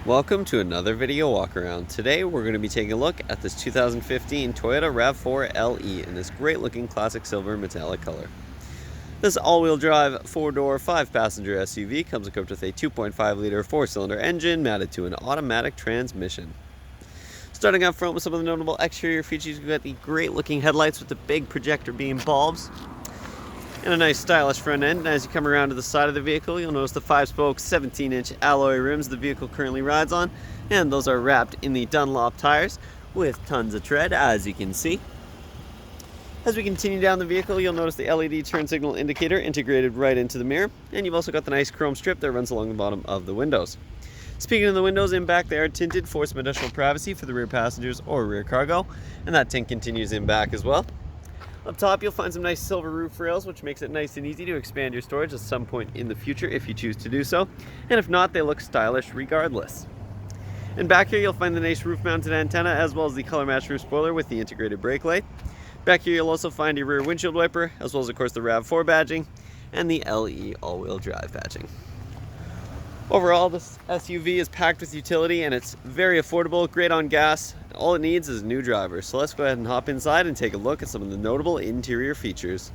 Welcome to another video walk around. Today we're going to be taking a look at this 2015 Toyota RAV4 LE in this great looking classic silver metallic color. This all-wheel drive 4-door 5-passenger SUV comes equipped with a 2.5 liter 4-cylinder engine mounted to an automatic transmission. Starting up front with some of the notable exterior features, we've got the great looking headlights with the big projector beam bulbs and a nice stylish front end. And as you come around to the side of the vehicle, you'll notice the 5-spoke 17-inch alloy rims the vehicle currently rides on, and those are wrapped in the Dunlop tires with tons of tread, as you can see. As we continue down the vehicle, you'll notice the LED turn signal indicator integrated right into the mirror, and you've also got the nice chrome strip that runs along the bottom of the windows. Speaking of the windows, in back they are tinted for some additional privacy for the rear passengers or rear cargo, and that tint continues in back as well. Up top, you'll find some nice silver roof rails, which makes it nice and easy to expand your storage at some point in the future if you choose to do so. And if not, they look stylish regardless. And back here, you'll find the nice roof-mounted antenna as well as the color-matched roof spoiler with the integrated brake light. Back here, you'll also find your rear windshield wiper, as well as, of course, the RAV4 badging and the LE all-wheel drive badging. Overall, this SUV is packed with utility and it's very affordable, great on gas. All it needs is a new driver. So let's go ahead and hop inside and take a look at some of the notable interior features.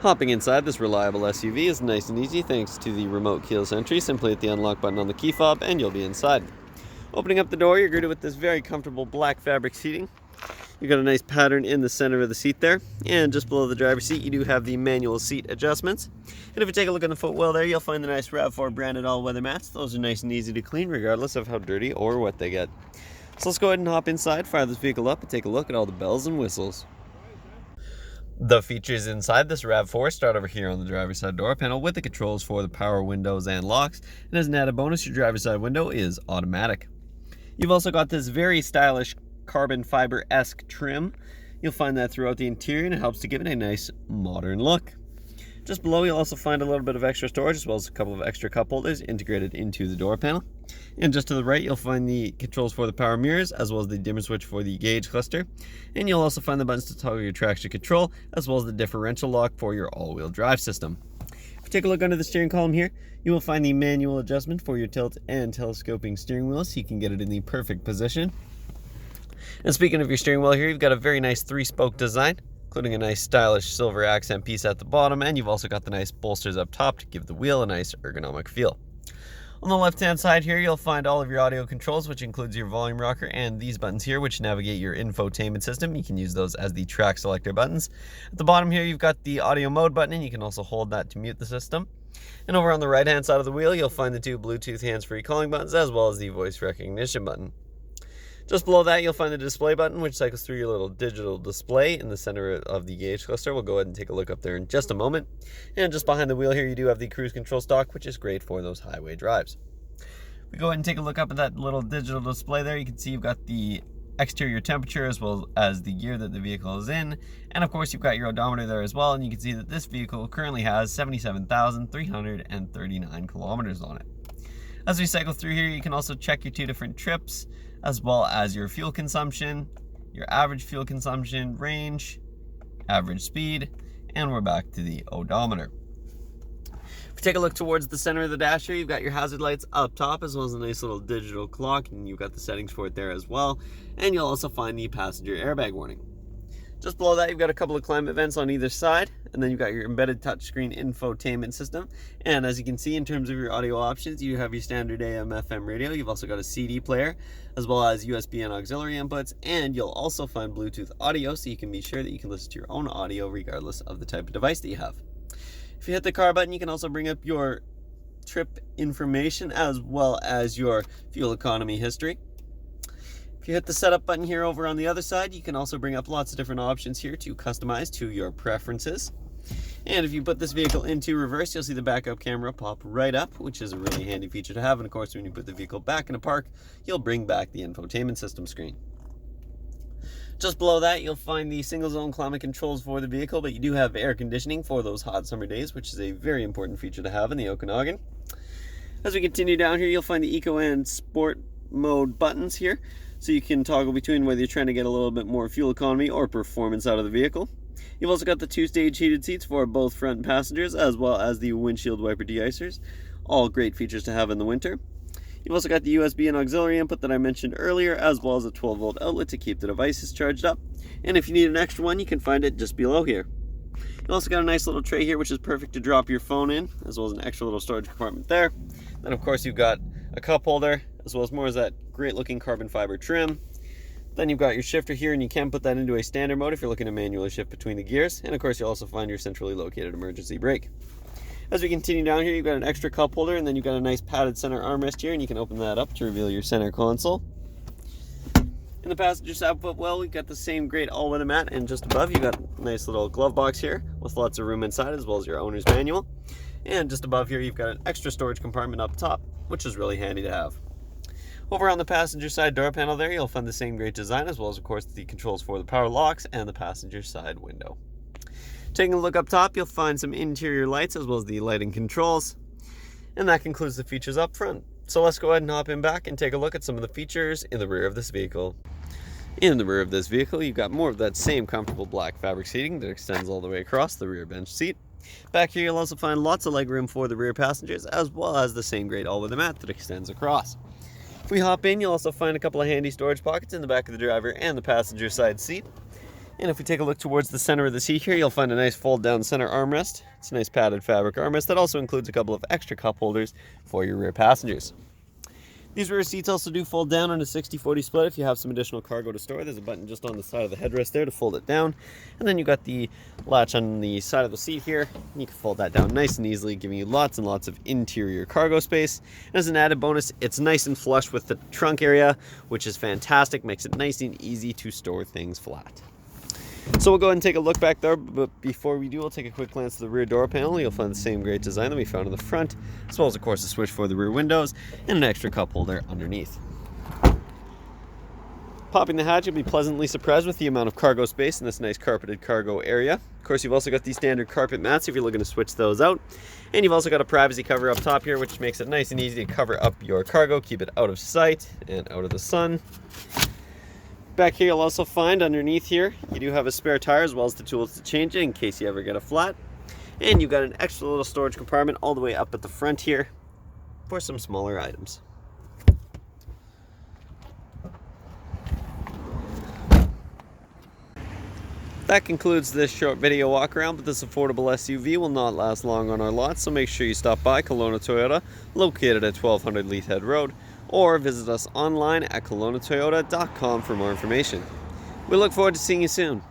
Hopping inside this reliable SUV is nice and easy thanks to the remote keyless entry. Simply hit the unlock button on the key fob and you'll be inside. Opening up the door, you're greeted with this very comfortable black fabric seating. You've got a nice pattern in the center of the seat there, and just below the driver's seat you do have the manual seat adjustments. And if you take a look on the footwell there, you'll find the nice RAV4 branded all-weather mats. Those are nice and easy to clean regardless of how dirty or wet they get. So let's go ahead and hop inside, fire this vehicle up, and take a look at all the bells and whistles. The features inside this RAV4 start over here on the driver's side door panel with the controls for the power windows and locks. And as an added bonus, your driver's side window is automatic. You've also got this very stylish carbon fiber-esque trim. You'll find that throughout the interior and it helps to give it a nice modern look. Just below you'll also find a little bit of extra storage as well as a couple of extra cup holders integrated into the door panel. And just to the right you'll find the controls for the power mirrors as well as the dimmer switch for the gauge cluster. And you'll also find the buttons to toggle your traction control as well as the differential lock for your all-wheel drive system. If you take a look under the steering column here, you will find the manual adjustment for your tilt and telescoping steering wheel so you can get it in the perfect position. And speaking of your steering wheel here, you've got a very nice 3-spoke design, including a nice stylish silver accent piece at the bottom, and you've also got the nice bolsters up top to give the wheel a nice ergonomic feel. On the left-hand side here, you'll find all of your audio controls, which includes your volume rocker and these buttons here, which navigate your infotainment system. You can use those as the track selector buttons. At the bottom here, you've got the audio mode button, and you can also hold that to mute the system. And over on the right-hand side of the wheel, you'll find the 2 Bluetooth hands-free calling buttons, as well as the voice recognition button. Just below that, you'll find the display button, which cycles through your little digital display in the center of the gauge cluster. We'll go ahead and take a look up there in just a moment. And just behind the wheel here, you do have the cruise control stalk, which is great for those highway drives. If we go ahead and take a look up at that little digital display there, you can see you've got the exterior temperature as well as the gear that the vehicle is in. And of course, you've got your odometer there as well. And you can see that this vehicle currently has 77,339 kilometers on it. As we cycle through here, you can also check your 2 different trips, as well as your fuel consumption, your average fuel consumption, range, average speed, and we're back to the odometer. If you take a look towards the center of the dash here, you've got your hazard lights up top, as well as a nice little digital clock, and you've got the settings for it there as well. And you'll also find the passenger airbag warning. Just below that, you've got a couple of climate vents on either side, and then you've got your embedded touchscreen infotainment system. And as you can see, in terms of your audio options, you have your standard AM/FM radio. You've also got a CD player, as well as USB and auxiliary inputs, and you'll also find Bluetooth audio, so you can be sure that you can listen to your own audio regardless of the type of device that you have. If you hit the car button, you can also bring up your trip information, as well as your fuel economy history. If you hit the setup button here over on the other side, you can also bring up lots of different options here to customize to your preferences. And if you put this vehicle into reverse, you'll see the backup camera pop right up, which is a really handy feature to have. And of course, when you put the vehicle back in a park, you'll bring back the infotainment system screen. Just below that, you'll find the single zone climate controls for the vehicle, but you do have air conditioning for those hot summer days, which is a very important feature to have in the Okanagan. As we continue down here, you'll find the Eco and Sport mode buttons here, so you can toggle between whether you're trying to get a little bit more fuel economy or performance out of the vehicle. You've also got the 2-stage heated seats for both front passengers, as well as the windshield wiper de-icers. All great features to have in the winter. You've also got the USB and auxiliary input that I mentioned earlier, as well as a 12-volt outlet to keep the devices charged up. And if you need an extra one, you can find it just below here. You also got a nice little tray here, which is perfect to drop your phone in, as well as an extra little storage compartment there. Then of course you've got a cup holder, as well as more of that great looking carbon fiber trim. Then you've got your shifter here, and you can put that into a standard mode if you're looking to manually shift between the gears. And of course you'll also find your centrally located emergency brake. As we continue down here, you've got an extra cup holder, and then you've got a nice padded center armrest here, and you can open that up to reveal your center console. In the passenger side footwell, we've got the same great all-weather mat, and just above you've got a nice little glove box here with lots of room inside, as well as your owner's manual. And just above here you've got an extra storage compartment up top, which is really handy to have. Over on the passenger side door panel there, you'll find the same great design, as well as of course the controls for the power locks and the passenger side window. Taking a look up top, you'll find some interior lights as well as the lighting controls. And that concludes the features up front. So let's go ahead and hop in back and take a look at some of the features in the rear of this vehicle. In the rear of this vehicle, you've got more of that same comfortable black fabric seating that extends all the way across the rear bench seat. Back here you'll also find lots of legroom for the rear passengers, as well as the same great all-weather mat that extends across. If we hop in, you'll also find a couple of handy storage pockets in the back of the driver and the passenger side seat. And if we take a look towards the center of the seat here, you'll find a nice fold-down center armrest. It's a nice padded fabric armrest that also includes a couple of extra cup holders for your rear passengers. These rear seats also do fold down on a 60-40 split if you have some additional cargo to store. There's a button just on the side of the headrest there to fold it down. And then you've got the latch on the side of the seat here. You can fold that down nice and easily, giving you lots and lots of interior cargo space. And as an added bonus, it's nice and flush with the trunk area, which is fantastic. Makes it nice and easy to store things flat. So we'll go ahead and take a look back there, but before we do, we'll take a quick glance at the rear door panel. You'll find the same great design that we found in the front, as well as of course a switch for the rear windows and an extra cup holder underneath. Popping the hatch, you'll be pleasantly surprised with the amount of cargo space in this nice carpeted cargo area. Of course, you've also got these standard carpet mats if you're looking to switch those out. And you've also got a privacy cover up top here, which makes it nice and easy to cover up your cargo, keep it out of sight and out of the sun. Back here you'll also find underneath here, you do have a spare tire as well as the tools to change it in case you ever get a flat. And you've got an extra little storage compartment all the way up at the front here for some smaller items. That concludes this short video walk around, but this affordable SUV will not last long on our lot, so make sure you stop by Kelowna Toyota, located at 1200 Leith Head Road, or visit us online at KelownaToyota.com for more information. We look forward to seeing you soon.